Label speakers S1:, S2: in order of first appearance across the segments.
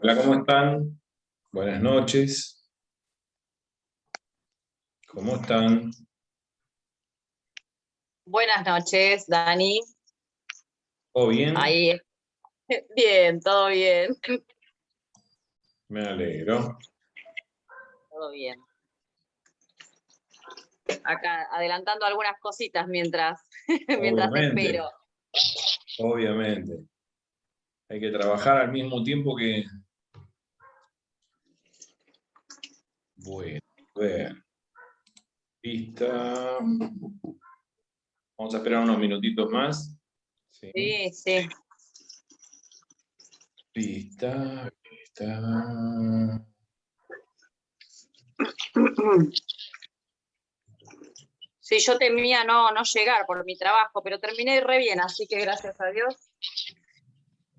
S1: Hola, ¿cómo están? Buenas noches. ¿Cómo están?
S2: Buenas noches, Dani.
S1: ¿Todo bien?
S2: Ahí, bien, todo bien,
S1: Me alegro.
S2: todo bien. Acá adelantando algunas cositas mientras te
S1: Obviamente,
S2: espero.
S1: obviamente. Hay que trabajar al mismo tiempo que... Bueno, a ver. Lista. Vamos a esperar unos minutitos más. Sí.
S2: Sí.
S1: Lista, lista.
S2: Sí, yo temía no llegar por mi trabajo, pero terminé re bien, así que gracias a Dios.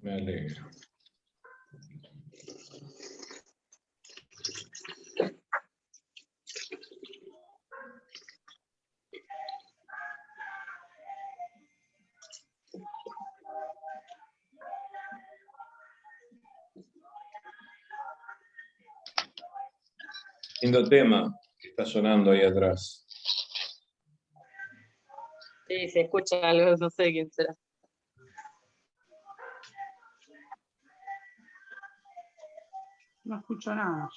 S1: Me alegro. Lindo tema que está sonando ahí atrás.
S2: Sí, se escucha algo, no sé quién será.
S3: No escucho nada.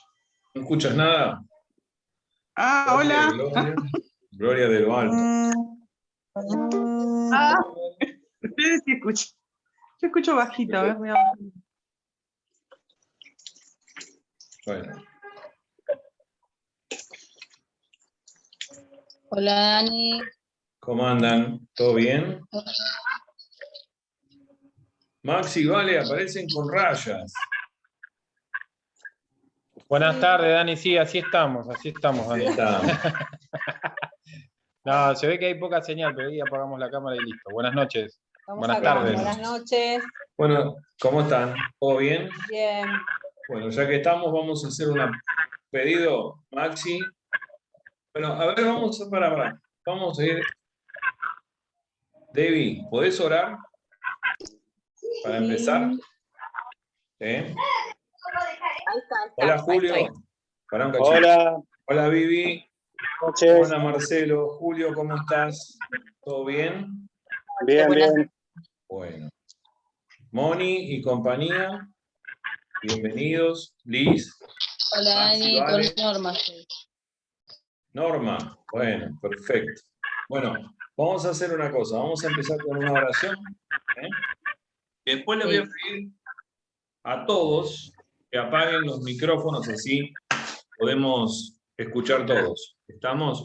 S1: ¿No escuchas nada?
S3: Hola.
S1: Gloria, Gloria de lo alto.
S3: Ustedes sí escuchan. Yo escucho bajito, voy a bajar.
S1: Bueno.
S4: Hola Dani.
S1: ¿Cómo andan? ¿Todo bien? Maxi y Vale aparecen con rayas.
S5: Buenas tardes, Dani. Sí, así estamos, Dani.
S1: Ahí está.
S5: No, se ve que hay poca señal, pero ahí apagamos la cámara y listo. Buenas noches. Buenas tardes.
S4: Buenas noches.
S1: Bueno, ¿cómo están? ¿Todo bien?
S4: Bien.
S1: Bueno, ya que estamos, vamos a hacer un pedido, Maxi. Bueno, a ver, vamos a parar. Vamos a ir. Debbie, ¿podés orar? Para empezar.
S2: Ahí está.
S1: Hola, Julio.
S2: Ahí estoy.
S1: Pará un cachito.
S6: Hola,
S1: Hola, Vivi.
S6: noches.
S1: Hola, Marcelo. Julio, ¿cómo estás? ¿Todo bien?
S6: Bien,
S2: Buenas
S6: bien.
S1: Bueno. Moni y compañía. Bienvenidos. Liz.
S4: Hola
S1: Maxi,
S4: Dani,
S1: Vale.
S4: con Norma.
S1: Norma. Bueno, perfecto. Bueno, vamos a hacer una cosa. Vamos a empezar con una oración. Después les voy a pedir a todos que apaguen los micrófonos, así podemos escuchar todos. ¿Estamos?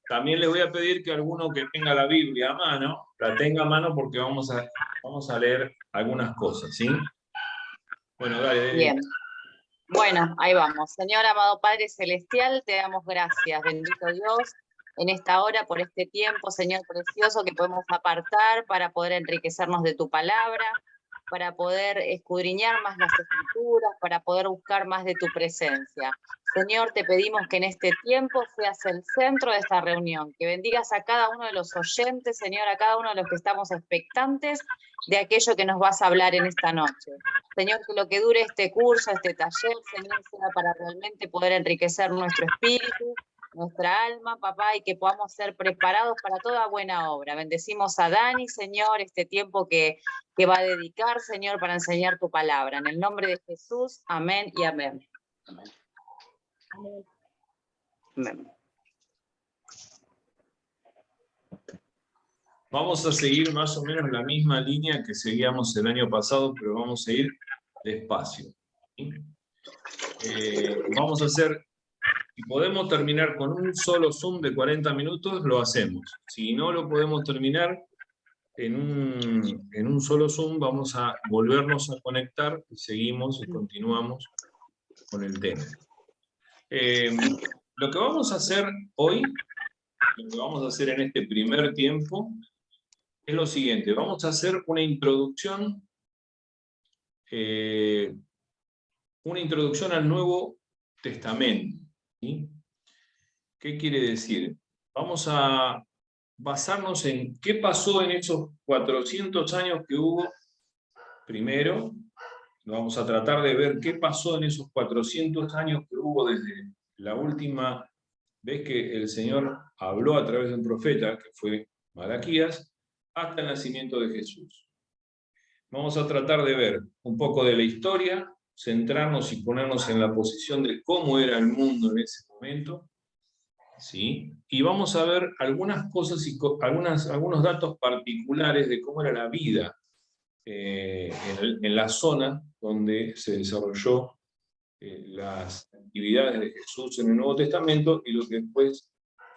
S1: También les voy a pedir que alguno que tenga la Biblia a mano, la tenga a mano porque vamos a leer algunas cosas, ¿sí? Bueno, dale.
S2: Bien. Bueno, ahí vamos. Señor amado Padre Celestial, te damos gracias, bendito Dios, en esta hora, por este tiempo, Señor precioso, que podemos apartar para poder enriquecernos de tu palabra, para poder escudriñar más las Escrituras, para poder buscar más de tu presencia. Señor, te pedimos que en este tiempo seas el centro de esta reunión, que bendigas a cada uno de los oyentes, Señor, a cada uno de los que estamos expectantes de aquello que nos vas a hablar en esta noche. Señor, que lo que dure este curso, este taller, Señor, sea para realmente poder enriquecer nuestro espíritu, nuestra alma, papá, y que podamos ser preparados para toda buena obra. Bendecimos a Dani, Señor, este tiempo que va a dedicar, Señor, para enseñar tu palabra. En el nombre de Jesús, amén y amén. Amén.
S1: Vamos a seguir más o menos la misma línea que seguíamos el año pasado, pero vamos a ir despacio. ¿Sí? Vamos a hacer, si podemos terminar con un solo Zoom de 40 minutos, lo hacemos. Si no lo podemos terminar en un solo Zoom, vamos a volvernos a conectar y seguimos y continuamos con el tema. Lo que vamos a hacer hoy, lo que vamos a hacer en este primer tiempo, es lo siguiente. Vamos a hacer una introducción al Nuevo Testamento. ¿Sí? ¿Qué quiere decir? Vamos a basarnos en qué pasó en esos 400 años que hubo primero, vamos a tratar de ver qué pasó en esos 400 años que hubo desde la última vez que el Señor habló a través de un profeta, que fue Malaquías, hasta el nacimiento de Jesús. Vamos a tratar de ver un poco de la historia, centrarnos y ponernos en la posición de cómo era el mundo en ese momento, ¿sí? Y vamos a ver algunas cosas y algunos datos particulares de cómo era la vida en la zona donde se desarrolló las actividades de Jesús en el Nuevo Testamento y lo que después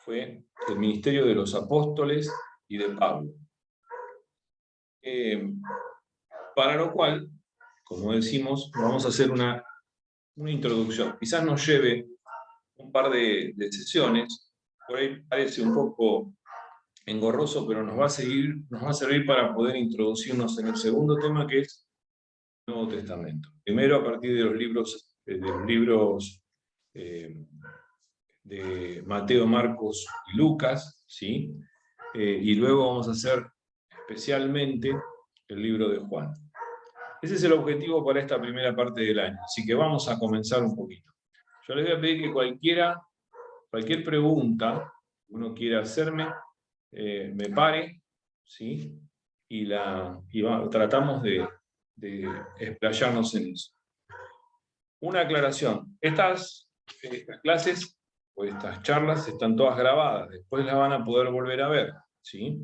S1: fue el ministerio de los apóstoles y de Pablo. Para lo cual, como decimos, vamos a hacer una introducción. Quizás nos lleve un par de sesiones, por ahí parece un poco engorroso, pero nos va a servir para poder introducirnos en el segundo tema, que es el Nuevo Testamento. Primero a partir de los libros de Mateo, Marcos y Lucas, ¿sí? Y luego vamos a hacer especialmente el libro de Juan. Ese es el objetivo para esta primera parte del año, así que vamos a comenzar un poquito. Yo les voy a pedir que cualquier pregunta que uno quiera hacerme, me pare, ¿sí? Y tratamos de explayarnos en eso. Una aclaración, estas clases o estas charlas están todas grabadas, después las van a poder volver a ver, ¿sí?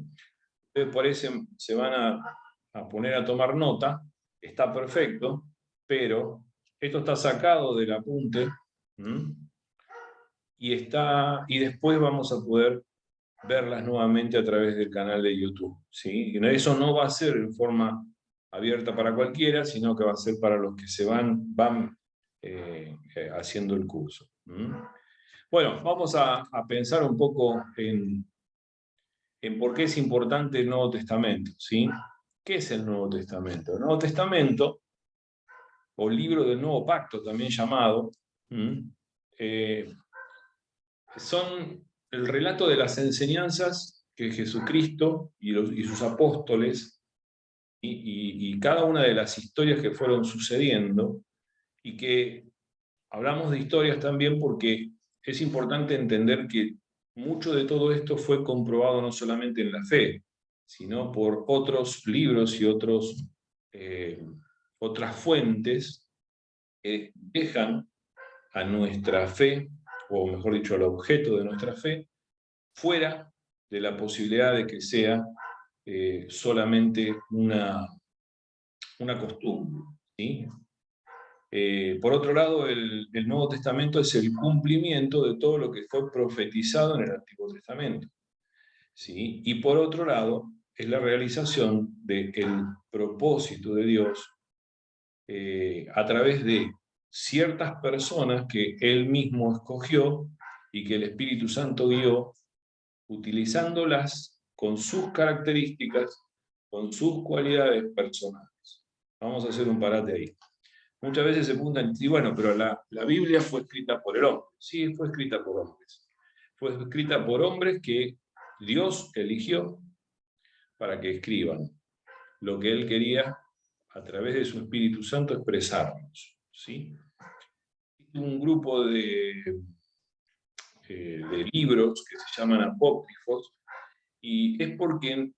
S1: Ustedes por eso se van a poner a tomar nota, está perfecto, pero esto está sacado del apunte, y después vamos a poder verlas nuevamente a través del canal de YouTube, ¿sí? Y eso no va a ser en forma abierta para cualquiera, sino que va a ser para los que se van haciendo el curso. Bueno, vamos a pensar un poco en por qué es importante el Nuevo Testamento, ¿sí? ¿Qué es el Nuevo Testamento? El Nuevo Testamento, o libro del Nuevo Pacto también llamado, son el relato de las enseñanzas que Jesucristo y sus apóstoles y cada una de las historias que fueron sucediendo, y que hablamos de historias también porque es importante entender que mucho de todo esto fue comprobado no solamente en la fe, sino por otros libros y otras fuentes que dejan a nuestra fe, o mejor dicho, al objeto de nuestra fe, fuera de la posibilidad de que sea solamente una costumbre, ¿sí? Por otro lado, el Nuevo Testamento es el cumplimiento de todo lo que fue profetizado en el Antiguo Testamento, ¿sí? Y por otro lado, es la realización del propósito de Dios a través de ciertas personas que Él mismo escogió y que el Espíritu Santo guió, utilizándolas con sus características, con sus cualidades personales. Vamos a hacer un parate ahí. Muchas veces se preguntan, y bueno, pero la Biblia fue escrita por el hombre. Sí, fue escrita por hombres. Fue escrita por hombres que Dios eligió para que escriban lo que Él quería a través de su Espíritu Santo expresarnos, ¿sí? Un grupo de libros que se llaman apócrifos, y es porque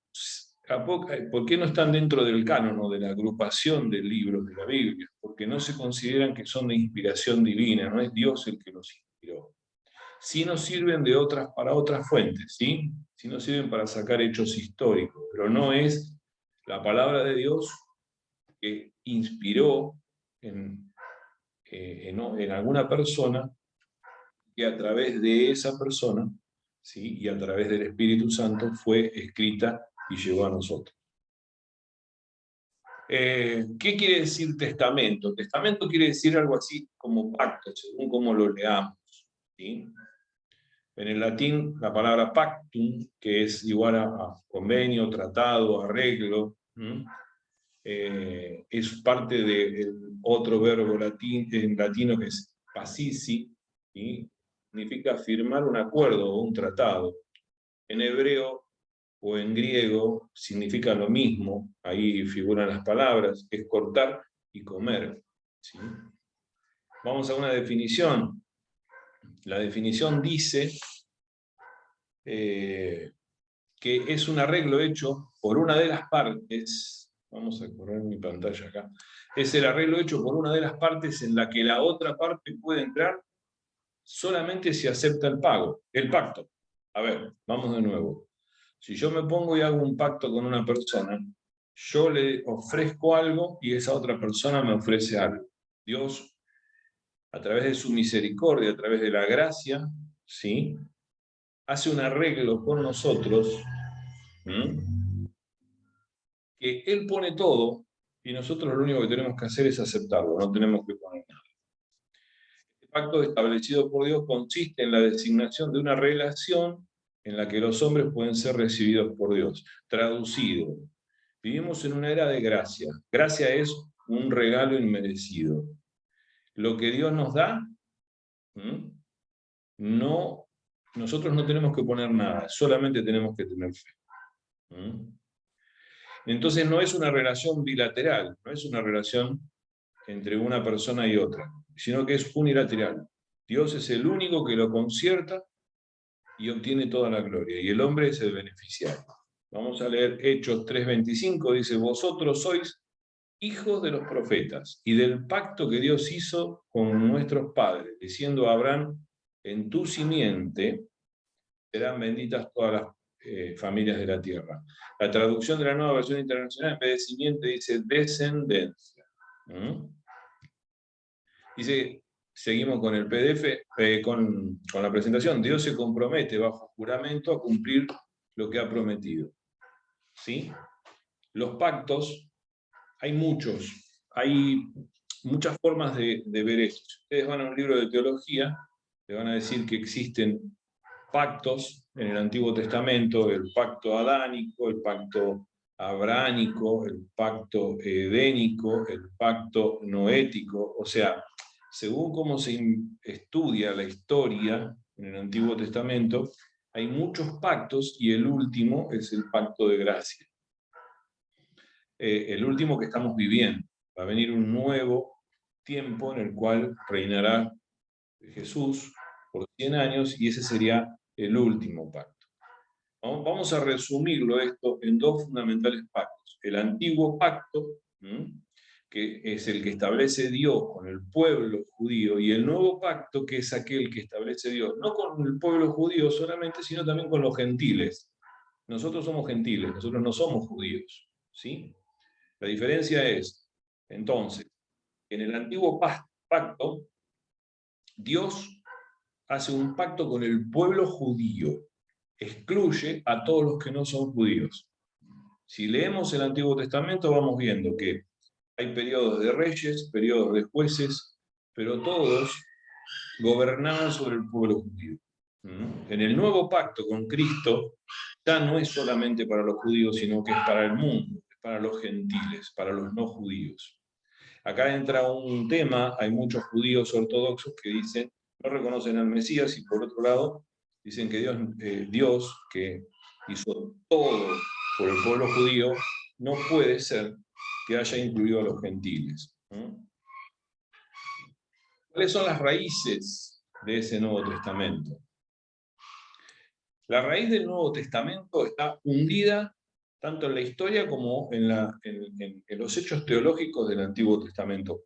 S1: ¿por qué no están dentro del canon o de la agrupación de libros de la Biblia? Porque no se consideran que son de inspiración divina, no es Dios el que los inspiró. Sí nos sirven para otras fuentes, ¿sí? Sí nos sirven para sacar hechos históricos, pero no es la palabra de Dios que inspiró en alguna persona, que a través de esa persona, ¿sí? Y a través del Espíritu Santo fue escrita y llegó a nosotros. ¿Qué quiere decir testamento? Testamento quiere decir algo así como pacto, según cómo lo leamos, ¿sí? En el latín, la palabra pactum, que es igual a convenio, tratado, arreglo, es parte del otro verbo en latino que es pasisi, ¿sí? Significa firmar un acuerdo o un tratado. En hebreo o en griego significa lo mismo, ahí figuran las palabras, es cortar y comer. ¿sí? Vamos a una definición. La definición dice que es un arreglo hecho por una de las partes. Vamos a correr mi pantalla acá. Es el arreglo hecho por una de las partes en la que la otra parte puede entrar solamente si acepta el pacto. A ver, vamos de nuevo. Si yo me pongo y hago un pacto con una persona, yo le ofrezco algo y esa otra persona me ofrece algo. Dios, a través de su misericordia, a través de la gracia, ¿sí?, hace un arreglo con nosotros, que Él pone todo y nosotros lo único que tenemos que hacer es aceptarlo, no tenemos que poner nada. El pacto establecido por Dios consiste en la designación de una relación en la que los hombres pueden ser recibidos por Dios. Traducido, vivimos en una era de gracia. Gracia es un regalo inmerecido. Lo que Dios nos da, nosotros no tenemos que poner nada, solamente tenemos que tener fe. Entonces no es una relación bilateral, no es una relación entre una persona y otra, sino que es unilateral. Dios es el único que lo concierta y obtiene toda la gloria, y el hombre es el beneficiario. Vamos a leer Hechos 3:25, dice: vosotros sois hijos de los profetas, y del pacto que Dios hizo con nuestros padres, diciendo a Abraham: en tu simiente serán benditas todas las familias de la tierra. La traducción de la Nueva Versión Internacional, en vez de simiente, dice descendencia. Dice, seguimos con el PDF, con la presentación. Dios se compromete bajo juramento a cumplir lo que ha prometido. ¿Sí? Los pactos, hay muchas formas de ver esto. Si ustedes van a un libro de teología, le van a decir que existen pactos en el Antiguo Testamento: el pacto adánico, el pacto abrahámico, el pacto edénico, el pacto noético. O sea, según cómo se estudia la historia en el Antiguo Testamento, hay muchos pactos y el último es el pacto de gracia. El último que estamos viviendo. Va a venir un nuevo tiempo en el cual reinará Jesús por 100 años y ese sería el último pacto. Vamos a resumirlo esto en dos fundamentales pactos. El antiguo pacto, que es el que establece Dios con el pueblo judío, y el nuevo pacto, que es aquel que establece Dios, no con el pueblo judío solamente, sino también con los gentiles. Nosotros somos gentiles, nosotros no somos judíos, ¿sí? La diferencia es, entonces, en el antiguo pacto, Dios hace un pacto con el pueblo judío, excluye a todos los que no son judíos. Si leemos el Antiguo Testamento vamos viendo que hay periodos de reyes, periodos de jueces, pero todos gobernaban sobre el pueblo judío. En el nuevo pacto con Cristo ya no es solamente para los judíos, sino que es para el mundo, es para los gentiles, para los no judíos. Acá entra un tema: hay muchos judíos ortodoxos que dicen, no reconocen al Mesías, y por otro lado dicen que Dios, que hizo todo por el pueblo judío, no puede ser que haya incluido a los gentiles. ¿Cuáles son las raíces de ese Nuevo Testamento? La raíz del Nuevo Testamento está hundida tanto en la historia como en los hechos teológicos del Antiguo Testamento.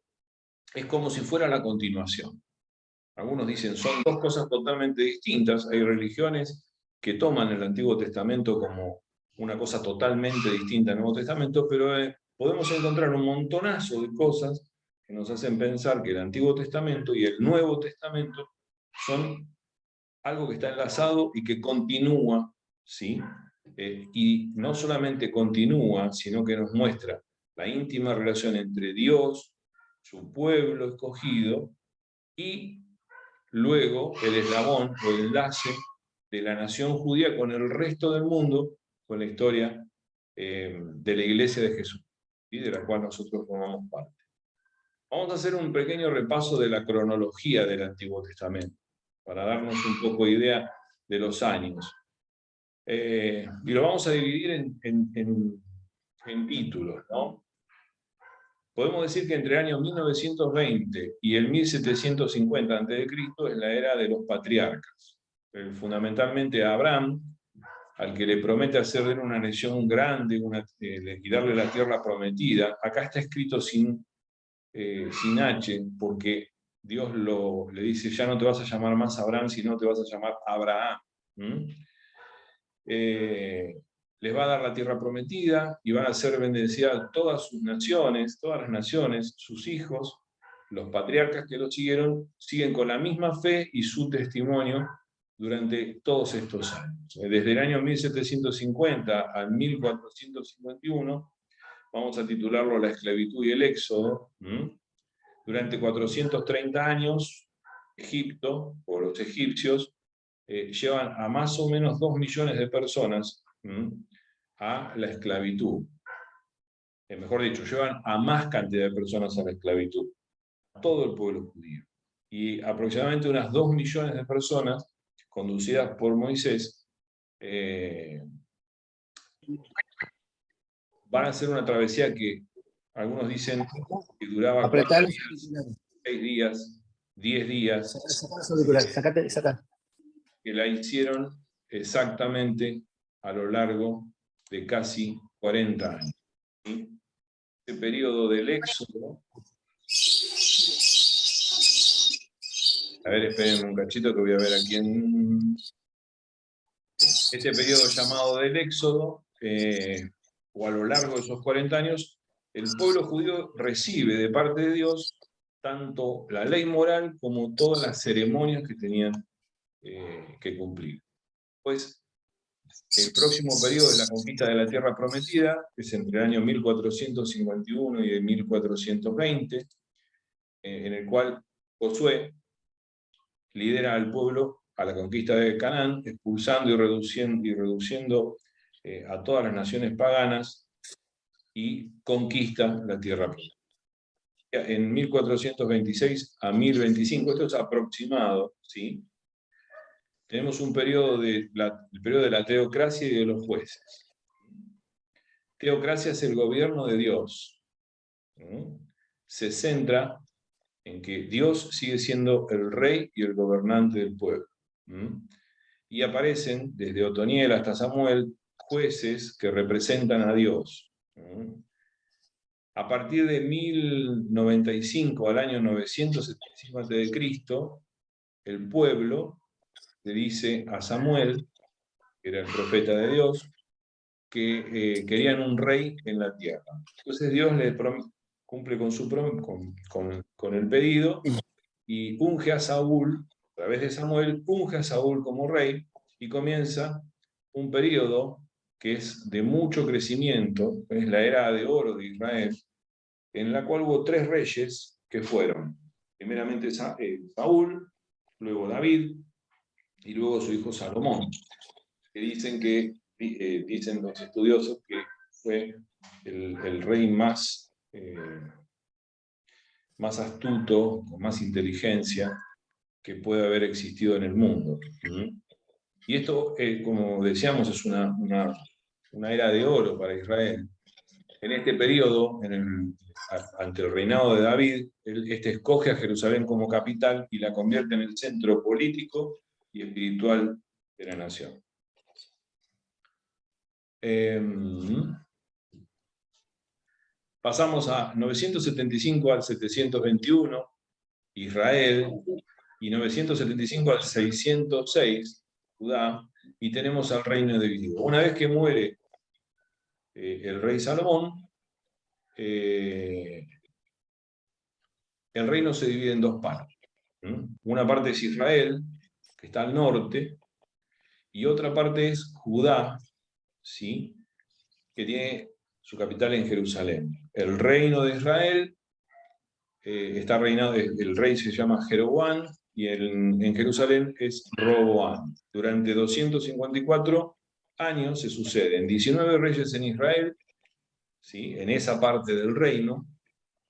S1: Es como si fuera la continuación. Algunos dicen, son dos cosas totalmente distintas. Hay religiones que toman el Antiguo Testamento como una cosa totalmente distinta al Nuevo Testamento, pero podemos encontrar un montonazo de cosas que nos hacen pensar que el Antiguo Testamento y el Nuevo Testamento son algo que está enlazado y que continúa, ¿sí? Y no solamente continúa, sino que nos muestra la íntima relación entre Dios, su pueblo escogido, y luego el eslabón o el enlace de la nación judía con el resto del mundo, con la historia de la Iglesia de Jesús, ¿sí? De la cual nosotros formamos parte. Vamos a hacer un pequeño repaso de la cronología del Antiguo Testamento, para darnos un poco de idea de los años. Y lo vamos a dividir en títulos, ¿no? podemos decir que entre el año 1920 y el 1750 a.C. es la era de los patriarcas. Fundamentalmente a Abraham, al que le promete hacer de él una nación grande y darle la tierra prometida. Acá está escrito sin H, porque Dios le dice, ya no te vas a llamar más Abraham, sino te vas a llamar Abraham. Les va a dar la tierra prometida y van a ser bendecidas todas sus naciones, todas las naciones, sus hijos, los patriarcas que lo siguieron, siguen con la misma fe y su testimonio durante todos estos años. Desde el año 1750 al 1451, vamos a titularlo La esclavitud y el éxodo. Durante 430 años, Egipto, o los egipcios, llevan a más o menos 2 millones de personas a la esclavitud. Mejor dicho, llevan a más cantidad de personas a la esclavitud, a todo el pueblo judío. Y aproximadamente unas 2 millones de personas, conducidas por Moisés, van a hacer una travesía que algunos dicen que duraba 4 días, 6 días, 10 días, que la hicieron exactamente a lo largo de casi 40 años. ¿Sí? Este periodo del éxodo, a ver, esperen un cachito que voy a ver aquí en... Este periodo llamado del éxodo, o a lo largo de esos 40 años, el pueblo judío recibe de parte de Dios tanto la ley moral como todas las ceremonias que tenían que cumplir. Pues el próximo periodo es la conquista de la tierra prometida, que es entre el año 1451 y el 1420, en el cual Josué lidera al pueblo a la conquista de Canaán, expulsando y reduciendo a todas las naciones paganas, y conquista la tierra prometida. En 1426 a 1025, esto es aproximado, ¿sí? Tenemos un periodo el periodo de la teocracia y de los jueces. Teocracia es el gobierno de Dios. Se centra en que Dios sigue siendo el rey y el gobernante del pueblo. Y aparecen, desde Otoniel hasta Samuel, jueces que representan a Dios. A partir de 1095 al año 975 a.C., el pueblo le dice a Samuel, que era el profeta de Dios, que querían un rey en la tierra. Entonces Dios le cumple con el pedido y unge a Saúl, a través de Samuel, unge a Saúl como rey, y comienza un periodo que es de mucho crecimiento, es la era de oro de Israel, en la cual hubo 3 reyes que fueron, primeramente Saúl, luego David, y luego su hijo Salomón, que dicen los estudiosos que fue el rey más astuto, con más inteligencia que puede haber existido en el mundo. Y esto, como decíamos, es una era de oro para Israel. En este periodo, ante el reinado de David, este escoge a Jerusalén como capital y la convierte en el centro político y espiritual de la nación. Pasamos a 975 al 721, Israel, y 975 al 606, Judá, y tenemos al reino dividido. Una vez que muere el rey Salomón, el reino se divide en 2 partes. Una parte es Israel, que está al norte, y otra parte es Judá, ¿sí?, que tiene su capital en Jerusalén. El reino de Israel está reinado, el rey se llama Jeroboam, y en Jerusalén es Roboam. Durante 254 años se suceden 19 reyes en Israel, ¿sí?, en esa parte del reino,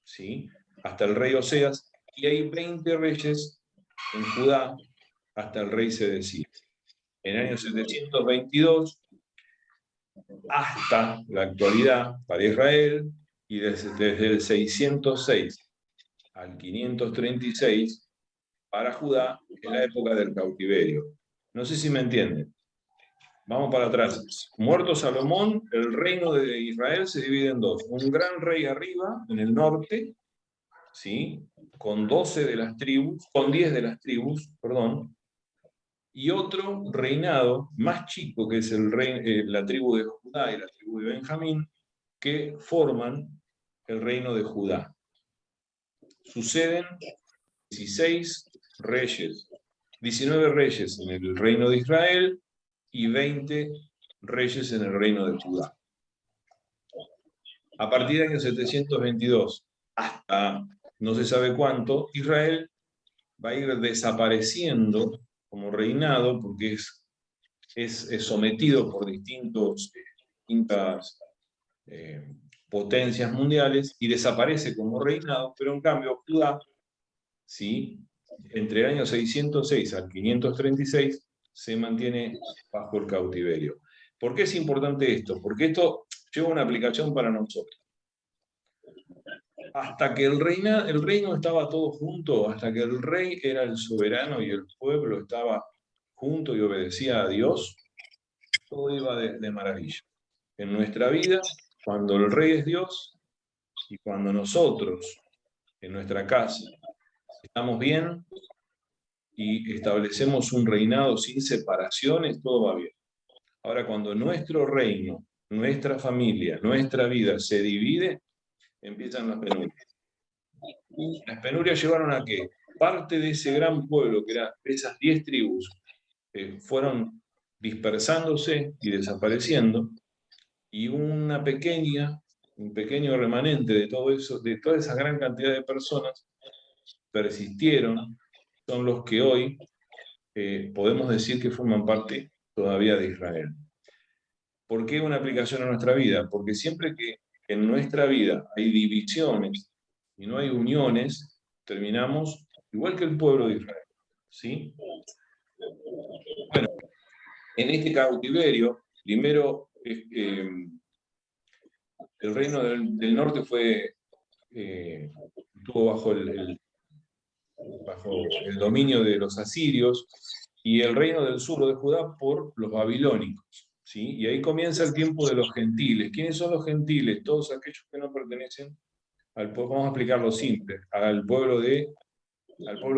S1: ¿sí?, hasta el rey Oseas, y hay 20 reyes en Judá hasta el rey Sedecías. En el año 722, hasta la actualidad para Israel, y desde el 606 al 536, para Judá es la época del cautiverio. No sé si me entienden. Vamos para atrás. Muerto Salomón, el reino de Israel se divide en dos. Un gran rey arriba, en el norte, ¿sí? Con 12 de las tribus, con 10 de las tribus, perdón, y otro reinado más chico, que es la tribu de Judá y la tribu de Benjamín, que forman el reino de Judá. Suceden 16 reyes, 19 reyes en el reino de Israel y 20 reyes en el reino de Judá. A partir del año 722 hasta no se sabe cuánto, Israel va a ir desapareciendo como reinado porque es sometido por distintas potencias mundiales y desaparece como reinado, pero en cambio Judá, ¿sí?, entre el año 606 al 536 se mantiene bajo el cautiverio. ¿Por qué es importante esto? Porque esto lleva una aplicación para nosotros. Hasta que el reino estaba todo junto, hasta que el rey era el soberano y el pueblo estaba junto y obedecía a Dios, todo iba de maravilla. En nuestra vida, cuando el rey es Dios y cuando nosotros, en nuestra casa, estamos bien y establecemos un reinado sin separaciones, todo va bien. Ahora, cuando nuestro reino, nuestra familia, nuestra vida se divide, empiezan las penurias. Y las penurias llevaron a que parte de ese gran pueblo, que era esas 10 tribus, fueron dispersándose y desapareciendo, y un pequeño remanente de todo eso, de toda esa gran cantidad de personas, persistieron, son los que hoy podemos decir que forman parte todavía de Israel. ¿Por qué una aplicación a nuestra vida? Porque siempre que en nuestra vida hay divisiones y no hay uniones, terminamos igual que el pueblo de Israel, ¿sí? Bueno, en este cautiverio, primero el reino del norte estuvo bajo el dominio de los asirios y el reino del sur de Judá por los babilónicos, ¿sí? Y ahí comienza el tiempo de los gentiles. ¿Quiénes son los gentiles? Todos aquellos que no pertenecen al pueblo, vamos a explicarlo simple, al pueblo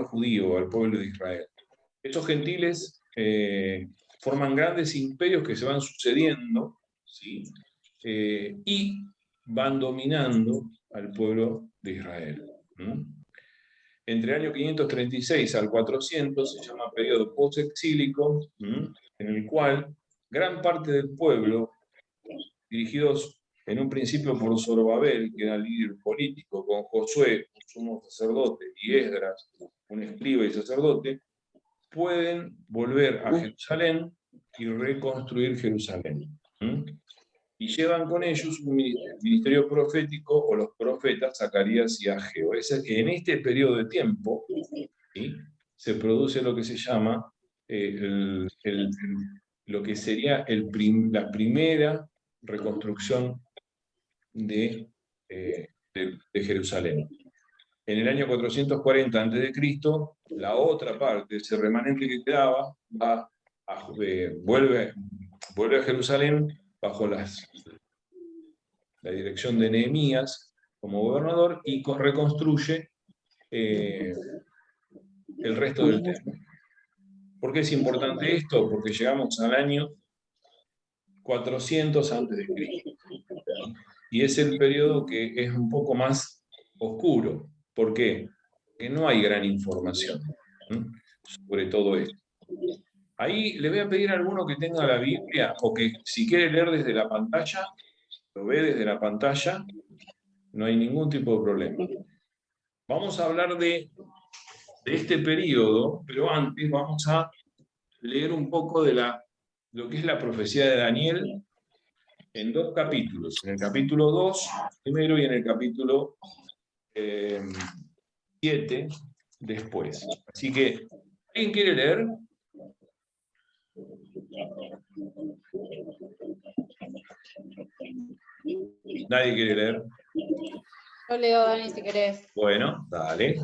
S1: judío, al pueblo de Israel. Estos gentiles forman grandes imperios que se van sucediendo, ¿sí? Y van dominando al pueblo de Israel. Entre el año 536 al 400 se llama periodo post-exílico, en el cual gran parte del pueblo, dirigidos en un principio por Zorobabel, que era el líder político, con Josué, un sumo sacerdote, y Esdras, un escriba y sacerdote, pueden volver a Jerusalén y reconstruir Jerusalén. Y llevan con ellos un ministerio profético o los profetas Zacarías y Ageo. En este periodo de tiempo, ¿sí?, se produce lo que se llama lo que sería la primera reconstrucción de Jerusalén. En el año 440 a.C., la otra parte, ese remanente que quedaba, vuelve a Jerusalén bajo la dirección de Nehemías como gobernador y reconstruye el resto del templo. ¿Por qué es importante esto? Porque llegamos al año 400 a.C. Y es el periodo que es un poco más oscuro. ¿Por qué? Porque no hay gran información sobre todo esto. Ahí le voy a pedir a alguno que tenga la Biblia o que si quiere leer desde la pantalla, lo ve desde la pantalla, no hay ningún tipo de problema. Vamos a hablar de este periodo, pero antes vamos a leer un poco de lo que es la profecía de Daniel en 2 capítulos, en el capítulo 2 primero y en el capítulo 7 después. Así que, ¿alguien quiere leer? Nadie quiere leer.
S4: Yo leo, Dani, si querés.
S1: Bueno, dale.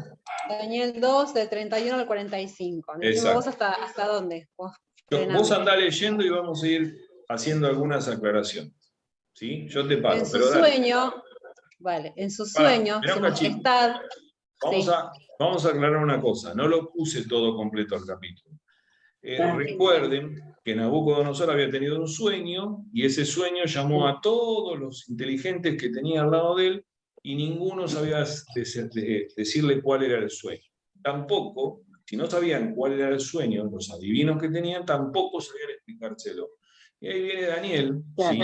S4: Daniel 2, del 31 al 45. Decime
S1: Exacto.
S4: vos hasta dónde. Vos
S1: Vos andá leyendo y vamos a ir haciendo algunas aclaraciones. ¿Sí? Yo te paro,
S4: En su
S1: pero dale.
S4: sueño, vale, en su
S1: Pará,
S4: sueño,
S1: mirá
S4: su
S1: un cachito.
S4: majestad.
S1: Vamos a aclarar una cosa. No lo puse todo completo al capítulo. Recuerden que Nabucodonosor había tenido un sueño y ese sueño llamó a todos los inteligentes que tenía al lado de él y ninguno sabía decirle cuál era el sueño. Tampoco, si no sabían cuál era el sueño, los adivinos que tenían tampoco sabían explicárselo. Y ahí viene Daniel, ¿sí?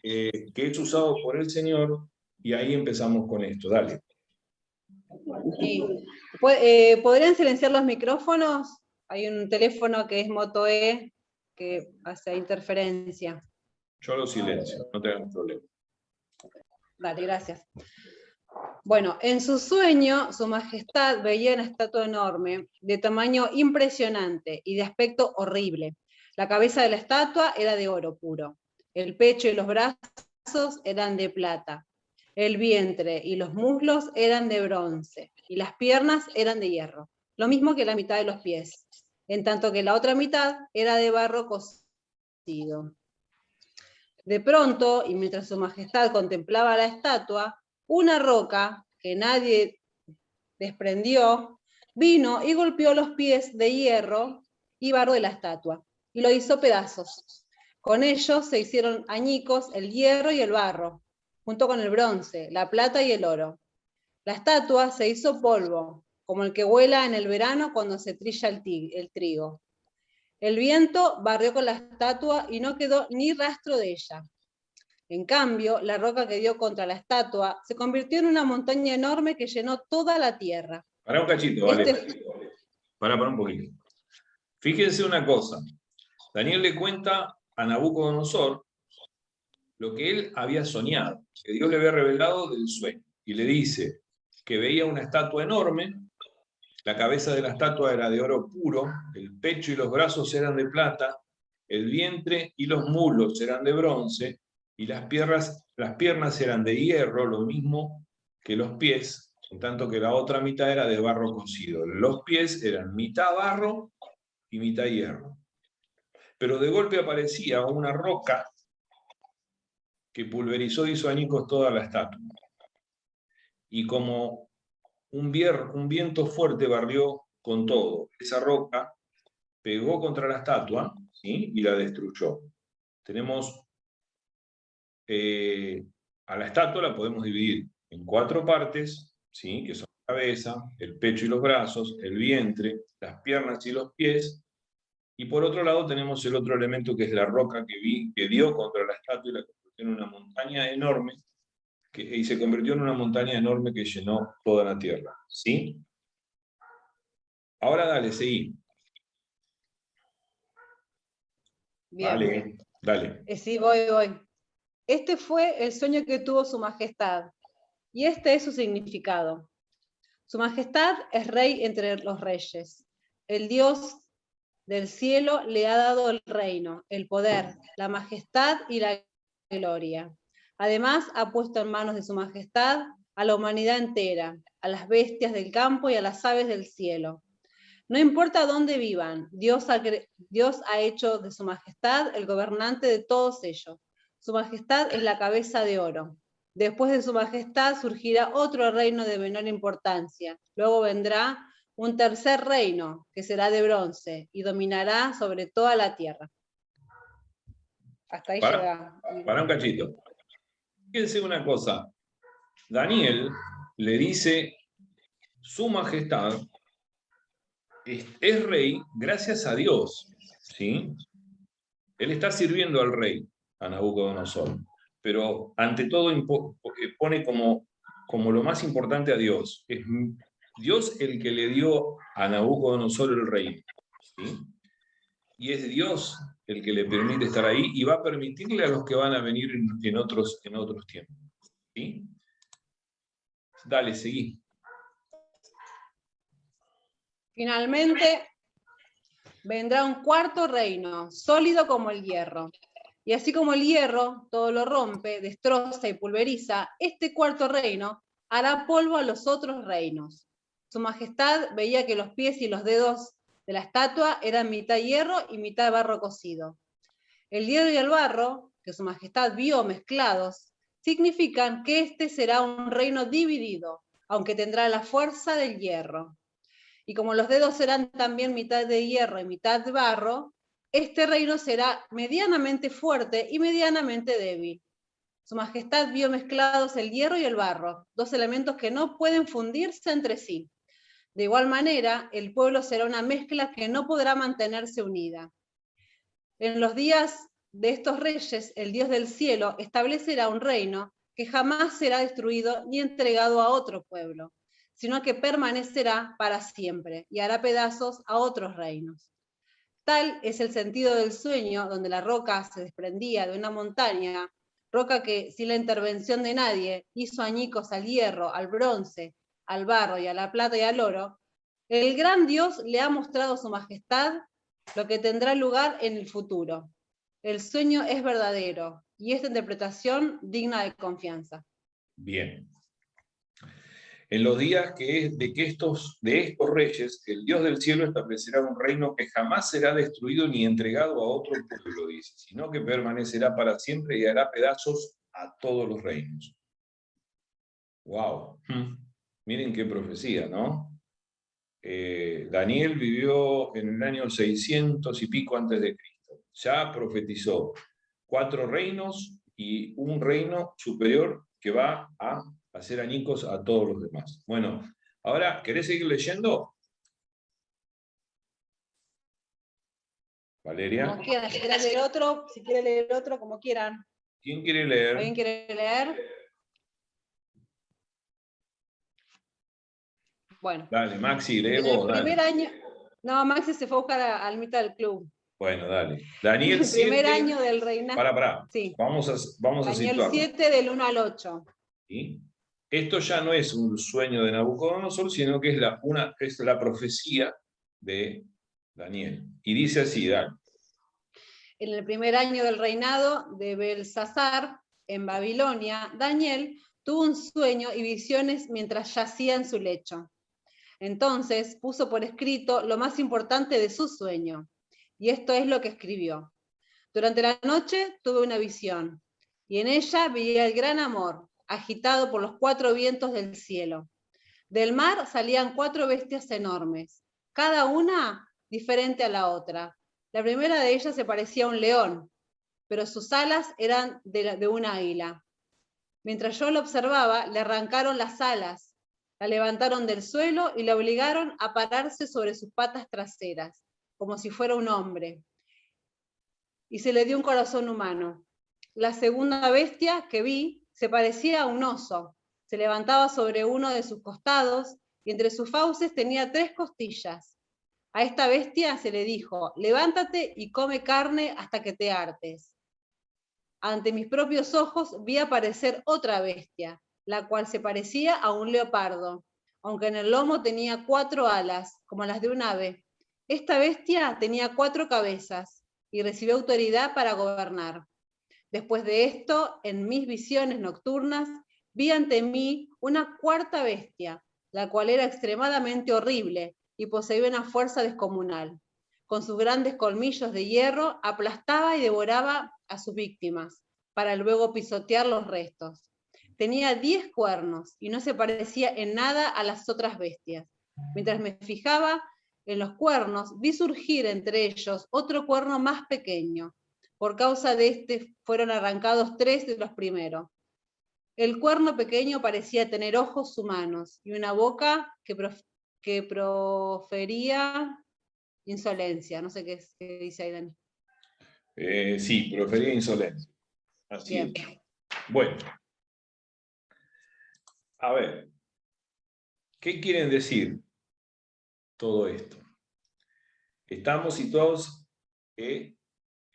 S1: Que es usado por el Señor, y ahí empezamos con esto. Dale.
S4: Sí. ¿Podrían silenciar los micrófonos? Hay un teléfono que es Moto E que hace interferencia.
S1: Yo lo silencio, no tengan problema.
S4: Dale, gracias. Bueno, en su sueño, su majestad veía una estatua enorme, de tamaño impresionante y de aspecto horrible. La cabeza de la estatua era de oro puro. El pecho y los brazos eran de plata. El vientre y los muslos eran de bronce. Y las piernas eran de hierro. Lo mismo que la mitad de los pies. En tanto que la otra mitad era de barro cocido. De pronto, y mientras su majestad contemplaba la estatua, una roca que nadie desprendió, vino y golpeó los pies de hierro y barro de la estatua, y lo hizo pedazos. Con ellos se hicieron añicos el hierro y el barro, junto con el bronce, la plata y el oro. La estatua se hizo polvo, como el que vuela en el verano cuando se trilla el trigo. El viento barrió con la estatua y no quedó ni rastro de ella. En cambio, la roca que dio contra la estatua se convirtió en una montaña enorme que llenó toda la tierra.
S1: Pará un cachito, vale. Pará un poquito. Fíjense una cosa. Daniel le cuenta a Nabucodonosor lo que él había soñado, que Dios le había revelado del sueño. Y le dice que veía una estatua enorme, la cabeza de la estatua era de oro puro, el pecho y los brazos eran de plata, el vientre y los muslos eran de bronce, y las piernas eran de hierro, lo mismo que los pies, en tanto que la otra mitad era de barro cocido. Los pies eran mitad barro y mitad hierro. Pero de golpe aparecía una roca que pulverizó y hizo añicos toda la estatua. Y como un viento fuerte barrió con todo, esa roca pegó contra la estatua, ¿sí? Y la destruyó. Tenemos a la estatua la podemos dividir en 4 partes, ¿sí? Que son la cabeza, el pecho y los brazos, el vientre, las piernas y los pies. Y por otro lado tenemos el otro elemento que es la roca que dio contra la estatua y la convirtió en una montaña enorme, y se convirtió en una montaña enorme que llenó toda la tierra. ¿Sí? Ahora dale, seguí.
S4: Bien.
S1: Dale.
S4: Sí, voy. Este fue el sueño que tuvo su majestad, y este es su significado. Su majestad es rey entre los reyes. El Dios del cielo le ha dado el reino, el poder, la majestad y la gloria. Además, ha puesto en manos de su majestad a la humanidad entera, a las bestias del campo y a las aves del cielo. No importa dónde vivan, Dios ha hecho de su majestad el gobernante de todos ellos. Su majestad es la cabeza de oro. Después de su majestad surgirá otro reino de menor importancia. Luego vendrá un tercer reino, que será de bronce, y dominará sobre toda la tierra. Hasta ahí llega.
S1: Para un cachito. Fíjense una cosa. Daniel le dice, su majestad es rey gracias a Dios, ¿sí? Él está sirviendo al rey, a Nabucodonosor, pero ante todo pone como lo más importante a Dios. Es Dios el que le dio a Nabucodonosor el reino, ¿sí? Y es Dios el que le permite estar ahí y va a permitirle a los que van a venir en otros tiempos, ¿sí? Dale, seguí.
S4: Finalmente, vendrá un cuarto reino, sólido como el hierro. Y así como el hierro todo lo rompe, destroza y pulveriza, este cuarto reino hará polvo a los otros reinos. Su majestad veía que los pies y los dedos de la estatua eran mitad hierro y mitad barro cocido. El hierro y el barro, que su majestad vio mezclados, significan que este será un reino dividido, aunque tendrá la fuerza del hierro. Y como los dedos serán también mitad de hierro y mitad de barro, este reino será medianamente fuerte y medianamente débil. Su majestad vio mezclados el hierro y el barro, dos elementos que no pueden fundirse entre sí. De igual manera, el pueblo será una mezcla que no podrá mantenerse unida. En los días de estos reyes, el Dios del cielo establecerá un reino que jamás será destruido ni entregado a otro pueblo, sino que permanecerá para siempre y hará pedazos a otros reinos. Tal es el sentido del sueño, donde la roca se desprendía de una montaña, roca que, sin la intervención de nadie, hizo añicos al hierro, al bronce, al barro y a la plata y al oro. El gran Dios le ha mostrado su majestad lo que tendrá lugar en el futuro. El sueño es verdadero y esta interpretación digna de confianza.
S1: Bien. En los días de estos reyes, el Dios del cielo establecerá un reino que jamás será destruido ni entregado a otro pueblo, dice, sino que permanecerá para siempre y hará pedazos a todos los reinos. ¡Wow! Miren qué profecía, ¿no? Daniel vivió en el año 600 y pico antes de Cristo. Ya profetizó 4 reinos y un reino superior que va a hacer añicos a todos los demás. Bueno, ahora, ¿querés seguir leyendo? Valeria.
S4: Como quieran, si quieren leer otro, como quieran.
S1: ¿Quién quiere leer?
S4: ¿Alguien quiere leer? Bueno.
S1: Dale, Maxi, lee vos,
S4: en el primer año, no, Maxi se fue a buscar al mitad del club.
S1: Bueno, dale. Daniel
S4: el primer año del reinado.
S1: Pará. Sí. Vamos a situarlo.
S4: Daniel 7 del 1 al 8.
S1: ¿Sí? Esto ya no es un sueño de Nabucodonosor, sino que es la profecía de Daniel. Y dice así, dale.
S4: En el primer año del reinado de Belsasar, en Babilonia, Daniel tuvo un sueño y visiones mientras yacía en su lecho. Entonces puso por escrito lo más importante de su sueño, y esto es lo que escribió. Durante la noche tuve una visión, y en ella veía el gran amor, agitado por los 4 vientos del cielo. Del mar salían 4 bestias enormes, cada una diferente a la otra. La primera de ellas se parecía a un león, pero sus alas eran de un águila. Mientras yo lo observaba, le arrancaron las alas, la levantaron del suelo y la obligaron a pararse sobre sus patas traseras, como si fuera un hombre. Y se le dio un corazón humano. La segunda bestia que vi se parecía a un oso. Se levantaba sobre uno de sus costados y entre sus fauces tenía 3 costillas. A esta bestia se le dijo: levántate y come carne hasta que te hartes. Ante mis propios ojos vi aparecer otra bestia, la cual se parecía a un leopardo, aunque en el lomo tenía 4 alas, como las de un ave. Esta bestia tenía 4 cabezas y recibió autoridad para gobernar. Después de esto, en mis visiones nocturnas, vi ante mí una 4ª bestia, la cual era extremadamente horrible y poseía una fuerza descomunal. Con sus grandes colmillos de hierro aplastaba y devoraba a sus víctimas, para luego pisotear los restos. Tenía 10 cuernos y no se parecía en nada a las otras bestias. Mientras me fijaba en los cuernos, vi surgir entre ellos otro cuerno más pequeño. Por causa de este fueron arrancados 3 de los primeros. El cuerno pequeño parecía tener ojos humanos y una boca que profería insolencia. No sé qué dice ahí, Dani.
S1: Sí, profería insolencia. Así es. Bueno. A ver. ¿Qué quieren decir todo esto? Estamos situados en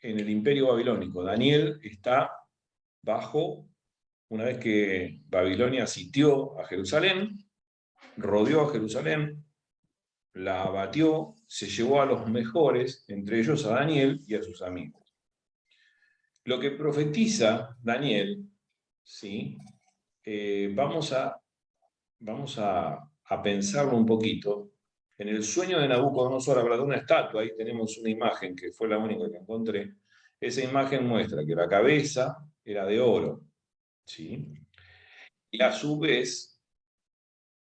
S1: el Imperio Babilónico. Daniel está bajo, una vez que Babilonia sitió a Jerusalén, rodeó a Jerusalén, la abatió, se llevó a los mejores, entre ellos a Daniel y a sus amigos. Lo que profetiza Daniel, ¿sí? Vamos a vamos a pensarlo un poquito. En el sueño de Nabucodonosor habla de una estatua, ahí tenemos una imagen que fue la única que encontré. Esa imagen muestra que la cabeza era de oro, ¿sí? Y a su vez,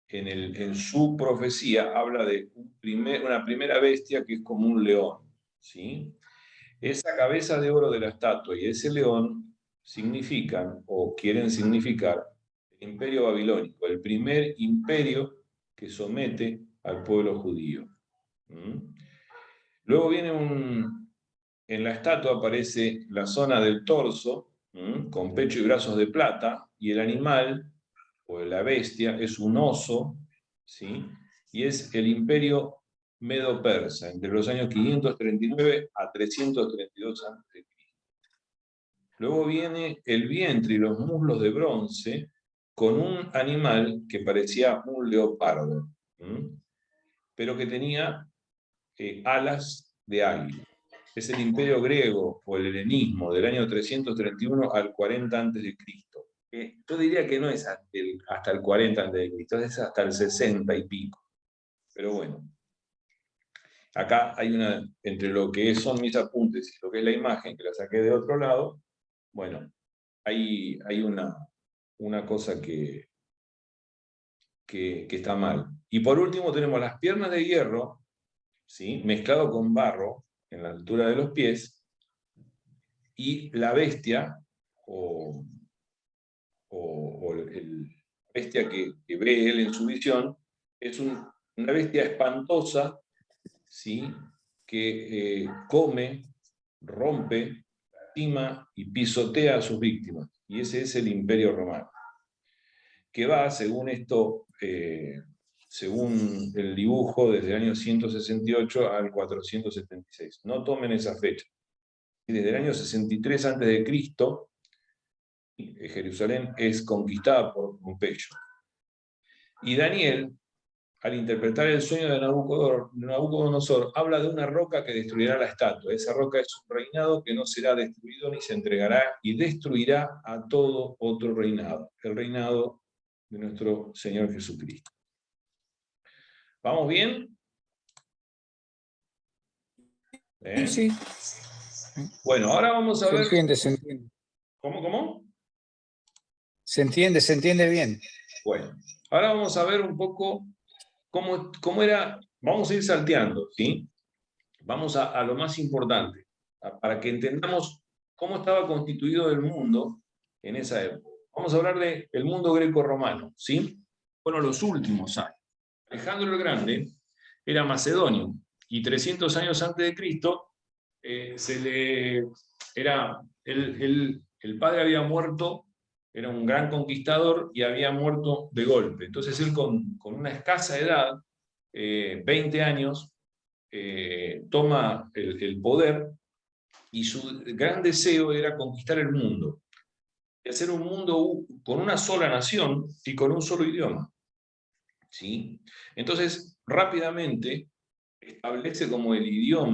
S1: en su profecía habla de una primera bestia que es como un león, ¿sí? Esa cabeza de oro de la estatua y ese león significan o quieren significar el imperio babilónico, el primer imperio que somete al pueblo judío. Luego viene en la estatua aparece la zona del torso, con pecho y brazos de plata, y el animal, o la bestia, es un oso, ¿sí? Y es el imperio medo-persa, entre los años 539 a 332 a.C. Luego viene el vientre y los muslos de bronce, con un animal que parecía un leopardo, pero que tenía alas de águila. Es el imperio griego o el helenismo del año 331 al 40 a.C. Yo diría que no es hasta el 40 a.C., es hasta el 60 y pico. Pero bueno, acá hay entre lo que son mis apuntes y lo que es la imagen, que la saqué de otro lado, bueno, hay una cosa que está mal. Y por último tenemos las piernas de hierro, ¿sí? Mezclado con barro en la altura de los pies, y la bestia, o el bestia que ve él en su visión, es una bestia espantosa, ¿sí? Que come, rompe, lastima y pisotea a sus víctimas. Y ese es el Imperio Romano, que va, según esto, según el dibujo, desde el año 168 al 476. No tomen esa fecha. Desde el año 63 a.C., Jerusalén es conquistada por Pompeyo. Y Daniel, al interpretar el sueño de Nabucodonosor, habla de una roca que destruirá la estatua. Esa roca es un reinado que no será destruido ni se entregará y destruirá a todo otro reinado, el reinado de nuestro Señor Jesucristo. ¿Vamos bien?
S6: Sí.
S1: Bueno, ahora vamos a ver...
S6: Se entiende.
S1: ¿Cómo?
S6: Se entiende bien.
S1: Bueno, ahora vamos a ver un poco cómo era... Vamos a ir salteando, ¿sí? Vamos a lo más importante, para que entendamos cómo estaba constituido el mundo en esa época. Vamos a hablar del mundo greco-romano, ¿sí? Bueno, los últimos años. Alejandro el Grande era macedonio, y 300 años antes de Cristo, el padre había muerto, era un gran conquistador, y había muerto de golpe. Entonces él con una escasa edad, 20 años, toma el poder, y su gran deseo era conquistar el mundo, y hacer un mundo con una sola nación y con un solo idioma, ¿sí? Entonces, rápidamente establece como el idioma